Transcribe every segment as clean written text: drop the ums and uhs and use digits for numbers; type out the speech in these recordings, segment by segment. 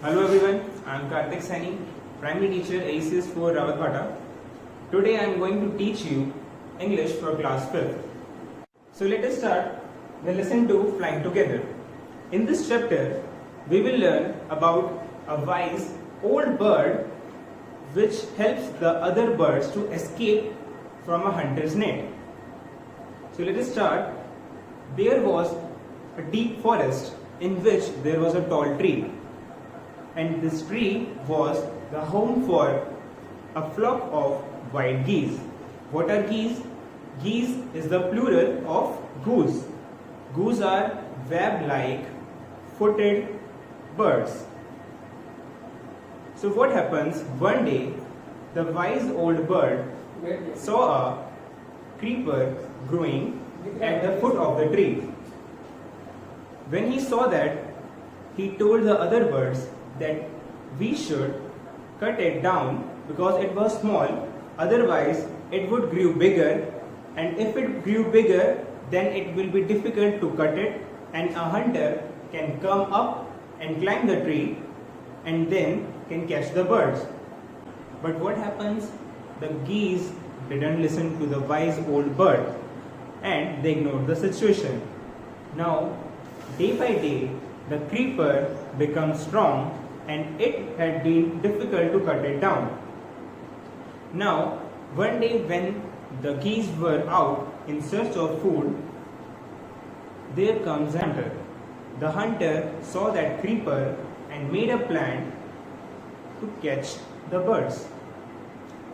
Hello everyone, I am Kartik Saini, Primary Teacher ACS 4 Rawatwada. Today I am going to teach you English for class 5th. So let us start the lesson 2, Flying Together. In this chapter, we will learn about a wise old bird which helps the other birds to escape from a hunter's net. So let us start. There was a deep forest in which there was a tall tree. And this tree was the home for a flock of white geese. What are geese? Geese is the plural of goose. Goose are web-like footed birds. So what happens? One day, the wise old bird saw a creeper growing at the foot of the tree. When he saw that, he told the other birds that we should cut it down because it was small, otherwise it would grow bigger, and if it grew bigger then it will be difficult to cut it and a hunter can come up and climb the tree and then can catch the birds. But what happens? The geese didn't listen to the wise old bird and they ignored the situation. Now day by day the creeper becomes strong and it had been difficult to cut it down. Now, one day when the geese were out in search of food, there comes a hunter. The hunter saw that creeper and made a plan to catch the birds.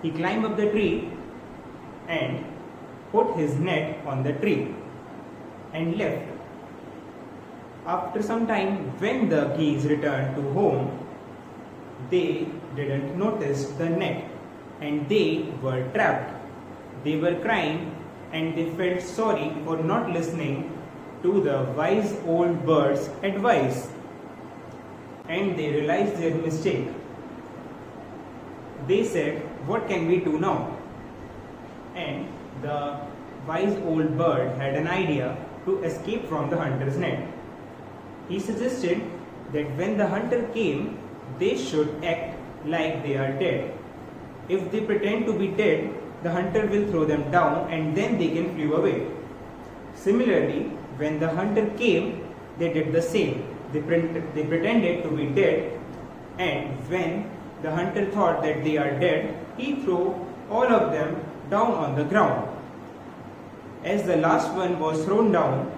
He climbed up the tree and put his net on the tree and left. After some time, when the geese returned to home, they didn't notice the net and they were trapped. They were crying and they felt sorry for not listening to the wise old bird's advice. And they realized their mistake. They said, "What can we do now?" And the wise old bird had an idea to escape from the hunter's net. He suggested that when the hunter came, they should act like they are dead. If they pretend to be dead, the hunter will throw them down and then they can fly away. Similarly, when the hunter came, they did the same. They pretended to be dead, and when the hunter thought that they are dead, he threw all of them down on the ground. As the last one was thrown down,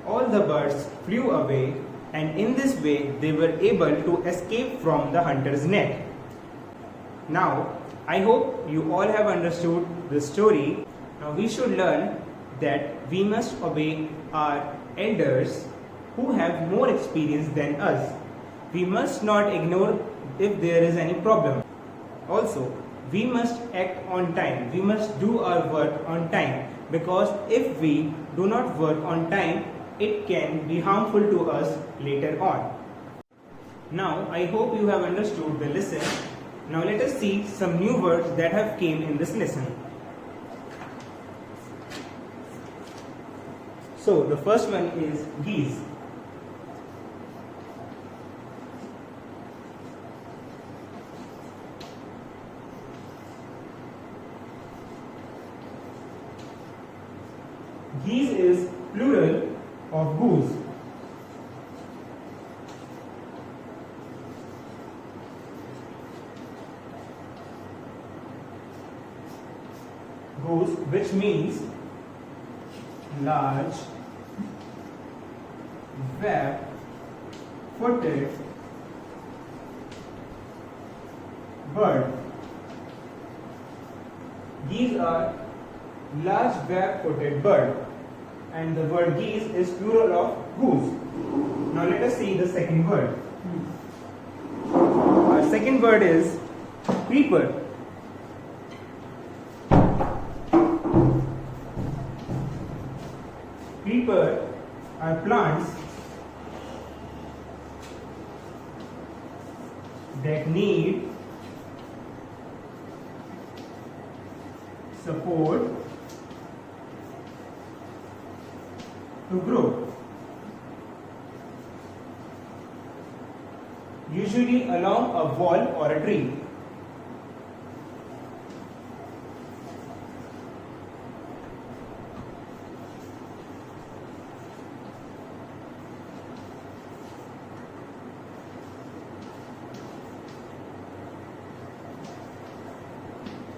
all the birds flew away, and in this way they were able to escape from the hunter's net. Now, I hope you all have understood the story. Now we should learn that we must obey our elders who have more experience than us. We must not ignore if there is any problem. Also, we must act on time. We must do our work on time, because if we do not work on time, it can be harmful to us later on. Now, I hope you have understood the lesson. Now let us see some new words that have came in this lesson. So, the first one is geese. Geese is plural of goose. Goose, which means large, web-footed bird. Geese are large web-footed bird, and the word geese is plural of goose. Now let us see the second word. Our second word is creeper. Creeper are plants that need support to grow. usually along a wall or a tree.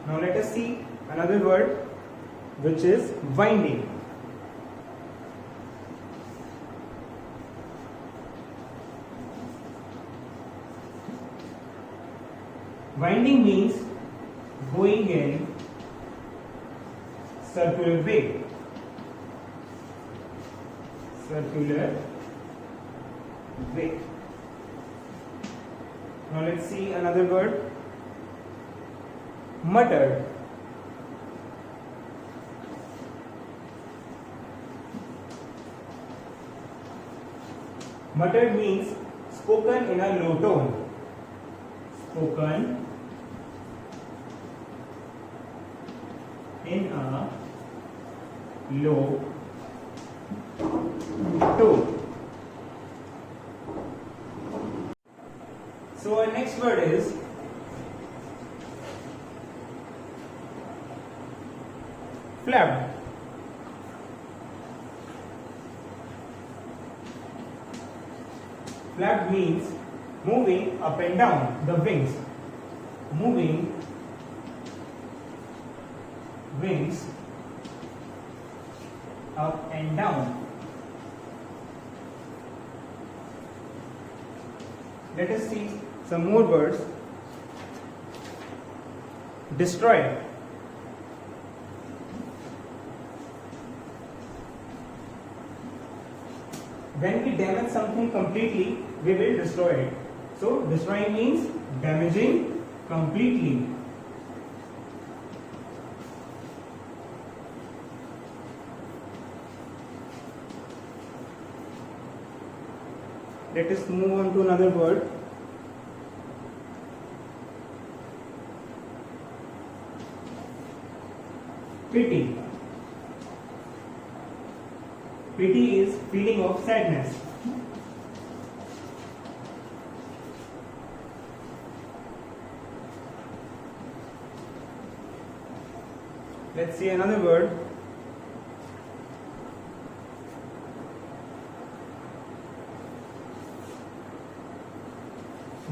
Now let us see another word, which is winding. Winding means going in circular way. Circular way. Now let's see another word, muttered. Muttered means spoken in a low tone. Spoken in a low tone. So our next word is flapped. Flapped means moving up and down the wings. Moving wings up and down. Let us see some more words. Destroy. When we damage something completely, we will destroy it. So, destroying means damaging completely. Let us move on to another word. Pity. Pity is feeling of sadness. Let's see another word.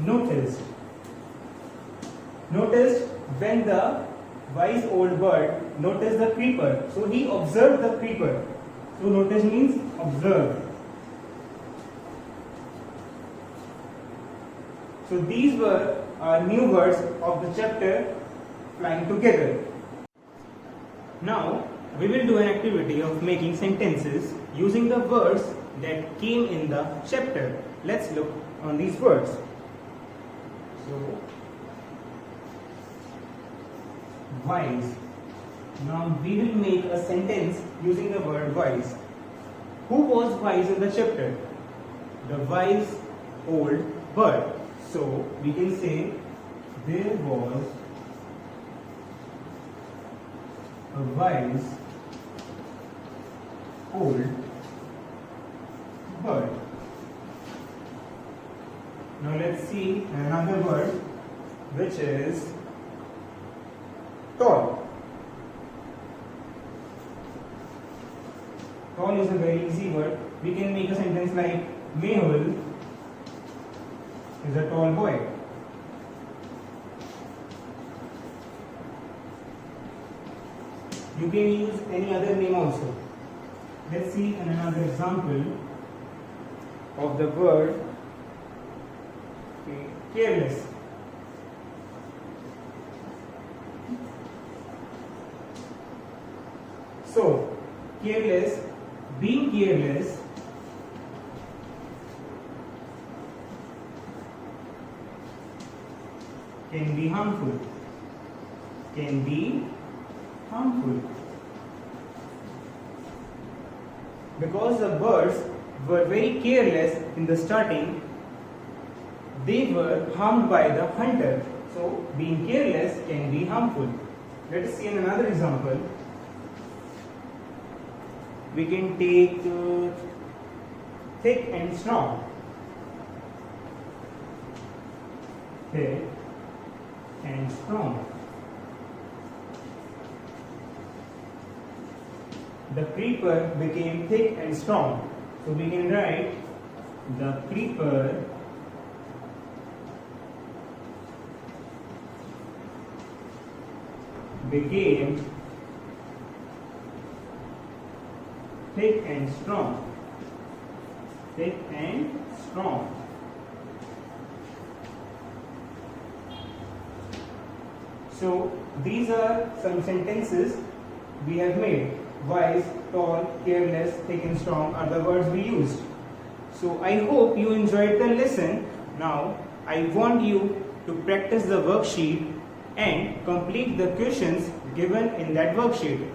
Noticed. Noticed when the wise old bird noticed the creeper. So he observed the creeper. So notice means observe. So these were our new words of the chapter Flying Together. Now we will do an activity of making sentences using the words that came in the chapter. Let's look on these words. So, wise. Now we will make a sentence using the word wise. Who was wise in the chapter? The wise old bird. So we can say there was a wise old bird. Now let's see another word, which is tall. Tall is a very easy word. We can make a sentence like Mehul is a tall boy. You can use any other name also. Let's see another example of the word careless. So, careless, being careless can be harmful. Can be harmful. Because the birds were very careless in the starting, they were harmed by the hunter. So, being careless can be harmful. Let us see another example. We can take thick and strong. thick and strong. The creeper became thick and strong. So we can write the creeper became thick and strong. Thick and strong. So these are some sentences we have made. Wise, tall, careless, thick and strong are the words we used. So I hope you enjoyed the lesson. Now I want you to practice the worksheet and complete the questions given in that worksheet.